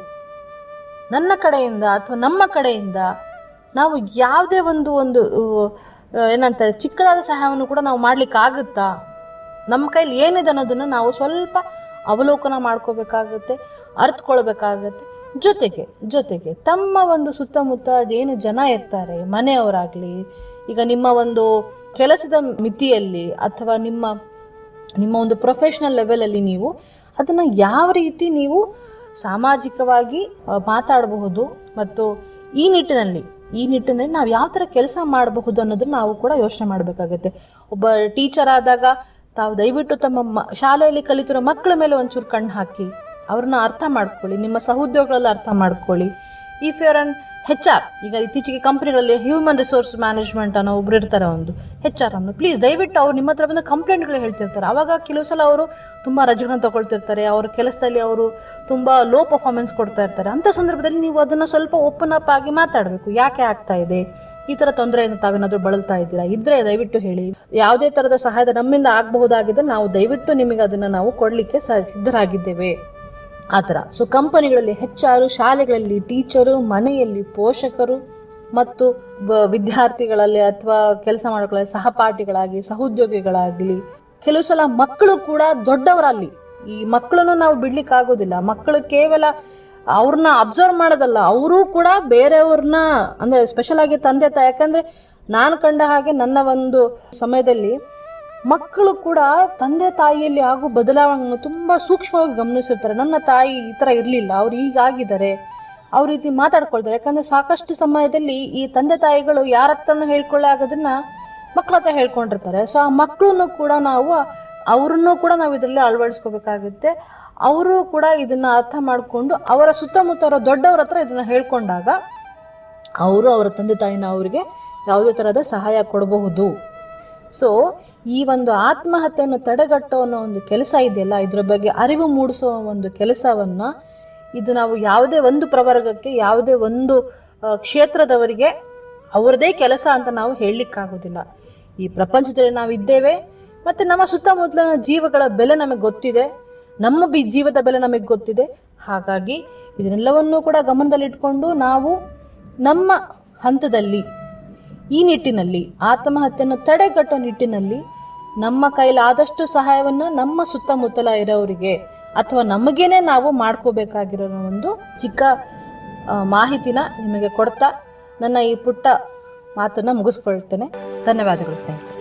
ನನ್ನ ಕಡೆಯಿಂದ ಅಥವಾ ನಮ್ಮ ಕಡೆಯಿಂದ ನಾವು ಯಾವುದೇ ಒಂದು ಒಂದು ಏನಂತಾರೆ ಚಿಕ್ಕದಾದ ಸಹಾಯವನ್ನು ಕೂಡ ನಾವು ಮಾಡ್ಲಿಕ್ಕಾಗುತ್ತಾ, ನಮ್ಮ ಕೈಲಿ ಏನಿದೆ ಅನ್ನೋದನ್ನು ನಾವು ಸ್ವಲ್ಪ ಅವಲೋಕನ ಮಾಡ್ಕೋಬೇಕಾಗತ್ತೆ, ಅರ್ಥಕೊಳ್ಬೇಕಾಗತ್ತೆ. ಜೊತೆಗೆ ತಮ್ಮ ಒಂದು ಸುತ್ತಮುತ್ತ ಏನು ಜನ ಇರ್ತಾರೆ, ಮನೆಯವರಾಗಲಿ, ಈಗ ನಿಮ್ಮ ಒಂದು ಕೆಲಸದ ಮಿತಿಯಲ್ಲಿ ಅಥವಾ ನಿಮ್ಮ ಒಂದು ಪ್ರೊಫೆಷ್ನಲ್ ಲೆವೆಲಲ್ಲಿ ನೀವು ಅದನ್ನು ಯಾವ ರೀತಿ ನೀವು ಸಾಮಾಜಿಕವಾಗಿ ಮಾತಾಡಬಹುದು ಮತ್ತು ಈ ನಿಟ್ಟಿನಲ್ಲಿ ನಾವು ಯಾವ ಥರ ಕೆಲಸ ಮಾಡಬಹುದು ಅನ್ನೋದನ್ನ ನಾವು ಕೂಡ ಯೋಚನೆ ಮಾಡಬೇಕಾಗತ್ತೆ. ಒಬ್ಬ ಟೀಚರ್ ಆದಾಗ ತಾವು ದಯವಿಟ್ಟು ತಮ್ಮ ಶಾಲೆಯಲ್ಲಿ ಕಲಿತಿರೋ ಮಕ್ಕಳ ಮೇಲೆ ಒಂಚೂರು ಕಣ್ಣು ಹಾಕಿ ಅವ್ರನ್ನ ಅರ್ಥ ಮಾಡ್ಕೊಳ್ಳಿ, ನಿಮ್ಮ ಸಹೋದ್ಯೋಗಗಳಲ್ಲಿ ಅರ್ಥ ಮಾಡ್ಕೊಳ್ಳಿ. ಇಫ್ ಯುವರ್ ಅನ್ HR, ಈಗ ಇತ್ತೀಚೆಗೆ ಕಂಪ್ನಿಗಳಲ್ಲಿ ಹ್ಯೂಮನ್ ರಿಸೋರ್ಸ್ ಮ್ಯಾನೇಜ್ಮೆಂಟ್ ಅನ್ನೋ ಒಬ್ರು ಇರ್ತಾರೆ, ಒಂದು HR ಅನ್ನು, ಪ್ಲೀಸ್ ದಯವಿಟ್ಟು ಅವ್ರು ನಿಮ್ಮ ಹತ್ರ ಬಂದು ಕಂಪ್ಲೇಂಟ್ಗಳು ಹೇಳ್ತಿರ್ತಾರೆ. ಆವಾಗ ಕೆಲವು ಸಲ ಅವರು ತುಂಬ ರಜೆಗಳನ್ನು ತಗೊಳ್ತಿರ್ತಾರೆ, ಅವ್ರ ಕೆಲಸದಲ್ಲಿ ಅವರು ತುಂಬ ಲೋ ಪರ್ಫಾರ್ಮೆನ್ಸ್ ಕೊಡ್ತಾ ಇರ್ತಾರೆ. ಅಂಥ ಸಂದರ್ಭದಲ್ಲಿ ನೀವು ಅದನ್ನು ಸ್ವಲ್ಪ ಓಪನ್ ಅಪ್ ಆಗಿ ಮಾತಾಡಬೇಕು. ಯಾಕೆ ಆಗ್ತಾ ಇದೆ ಈ ಥರ ತೊಂದರೆಯನ್ನು ತಾವೇನಾದರೂ ಬಳಲ್ತಾ ಇದ್ದೀರಾ ಇದ್ರೆ ದಯವಿಟ್ಟು ಹೇಳಿ. ಯಾವುದೇ ಥರದ ಸಹಾಯದ ನಮ್ಮಿಂದ ಆಗಬಹುದಾಗಿದೆ, ನಾವು ದಯವಿಟ್ಟು ನಿಮಗೆ ಅದನ್ನು ನಾವು ಕೊಡಲಿಕ್ಕೆ ಸಿದ್ಧರಾಗಿದ್ದೇವೆ, ಆ ಥರ. ಸೊ ಕಂಪನಿಗಳಲ್ಲಿ HR, ಶಾಲೆಗಳಲ್ಲಿ ಟೀಚರು, ಮನೆಯಲ್ಲಿ ಪೋಷಕರು ಮತ್ತು ವಿದ್ಯಾರ್ಥಿಗಳಲ್ಲಿ ಅಥವಾ ಕೆಲಸ ಮಾಡೋಗಳಲ್ಲಿ ಸಹಪಾಠಿಗಳಾಗಿ, ಸಹೋದ್ಯೋಗಿಗಳಾಗಲಿ, ಕೆಲವು ಸಲ ಮಕ್ಕಳು ಕೂಡ ದೊಡ್ಡವರಲ್ಲಿ. ಈ ಮಕ್ಕಳನ್ನು ನಾವು ಬಿಡ್ಲಿಕ್ಕಾಗೋದಿಲ್ಲ. ಮಕ್ಕಳು ಕೇವಲ ಅವ್ರನ್ನ ಅಬ್ಸರ್ವ್ ಮಾಡೋದಲ್ಲ, ಅವರೂ ಕೂಡ ಬೇರೆಯವ್ರನ್ನ, ಅಂದರೆ ಸ್ಪೆಷಲ್ ಆಗಿ ತಂದೆ ತಾಯಿ. ಯಾಕಂದರೆ ನಾನು ಕಂಡ ಹಾಗೆ ನನ್ನ ಒಂದು ಸಮಯದಲ್ಲಿ ಮಕ್ಕಳು ಕೂಡ ತಂದೆ ತಾಯಿಯಲ್ಲಿ ಆಗೋ ಬದಲಾವಣೆಯನ್ನು ತುಂಬ ಸೂಕ್ಷ್ಮವಾಗಿ ಗಮನಿಸಿರ್ತಾರೆ. ನನ್ನ ತಾಯಿ ಈ ಥರ ಇರಲಿಲ್ಲ, ಅವ್ರು ಹೀಗಾಗಿದ್ದಾರೆ, ಅವ್ರ ರೀತಿ ಮಾತಾಡ್ಕೊಳ್ತಾರೆ. ಯಾಕಂದರೆ ಸಾಕಷ್ಟು ಸಮಯದಲ್ಲಿ ಈ ತಂದೆ ತಾಯಿಗಳು ಯಾರ ಹತ್ರನೂ ಹೇಳ್ಕೊಳ್ಳೆ ಆಗೋದನ್ನ ಮಕ್ಕಳ ಹತ್ರ ಹೇಳ್ಕೊಂಡಿರ್ತಾರೆ. ಸೊ ಆ ಮಕ್ಕಳನ್ನು ಕೂಡ ಅವ್ರನ್ನೂ ಕೂಡ ನಾವು ಇದರಲ್ಲಿ ಅಳವಡಿಸ್ಕೋಬೇಕಾಗುತ್ತೆ. ಅವರು ಕೂಡ ಇದನ್ನು ಅರ್ಥ ಮಾಡಿಕೊಂಡು ಅವರ ಸುತ್ತಮುತ್ತ ಅವರ ದೊಡ್ಡವ್ರ ಹತ್ರ ಇದನ್ನು ಹೇಳ್ಕೊಂಡಾಗ ಅವರು ಅವರ ತಂದೆ ತಾಯಿನ ಅವರಿಗೆ ಯಾವುದೇ ಥರದ ಸಹಾಯ ಕೊಡಬಹುದು. ಸೊ ಈ ಒಂದು ಆತ್ಮಹತ್ಯೆಯನ್ನು ತಡೆಗಟ್ಟೋ ಅನ್ನೋ ಒಂದು ಕೆಲಸ ಇದೆಯಲ್ಲ, ಇದರ ಬಗ್ಗೆ ಅರಿವು ಮೂಡಿಸೋ ಒಂದು ಕೆಲಸವನ್ನು ಇದು ನಾವು ಯಾವುದೇ ಒಂದು ಪ್ರವರ್ಗಕ್ಕೆ, ಯಾವುದೇ ಒಂದು ಕ್ಷೇತ್ರದವರಿಗೆ ಅವರದೇ ಕೆಲಸ ಅಂತ ನಾವು ಹೇಳಲಿಕ್ಕಾಗೋದಿಲ್ಲ. ಈ ಪ್ರಪಂಚದಲ್ಲಿ ನಾವಿದ್ದೇವೆ ಮತ್ತು ನಮ್ಮ ಸುತ್ತಮುತ್ತಲಿನ ಜೀವಗಳ ಬೆಲೆ ನಮಗೆ ಗೊತ್ತಿದೆ, ನಮ್ಮ ಜೀವದ ಬೆಲೆ ನಮಗೆ ಗೊತ್ತಿದೆ. ಹಾಗಾಗಿ ಇದನ್ನೆಲ್ಲವನ್ನೂ ಕೂಡ ಗಮನದಲ್ಲಿಟ್ಕೊಂಡು ನಾವು ನಮ್ಮ ಹಂತದಲ್ಲಿ ಈ ನಿಟ್ಟಿನಲ್ಲಿ ಆತ್ಮಹತ್ಯೆಯನ್ನು ತಡೆಗಟ್ಟೋ ನಿಟ್ಟಿನಲ್ಲಿ ನಮ್ಮ ಕೈಲಾದಷ್ಟು ಸಹಾಯವನ್ನು ನಮ್ಮ ಸುತ್ತಮುತ್ತಲ ಇರೋರಿಗೆ ಅಥವಾ ನಮಗೇನೆ ನಾವು ಮಾಡ್ಕೋಬೇಕಾಗಿರೋ ಒಂದು ಚಿಕ್ಕ ಮಾಹಿತಿನ ನಿಮಗೆ ಕೊಡ್ತಾ ನನ್ನ ಈ ಪುಟ್ಟ ಮಾತನ್ನು ಮುಗಿಸ್ಕೊಳ್ತೇನೆ. ಧನ್ಯವಾದಗಳು ಸ್ನೇಹಿತರೆ.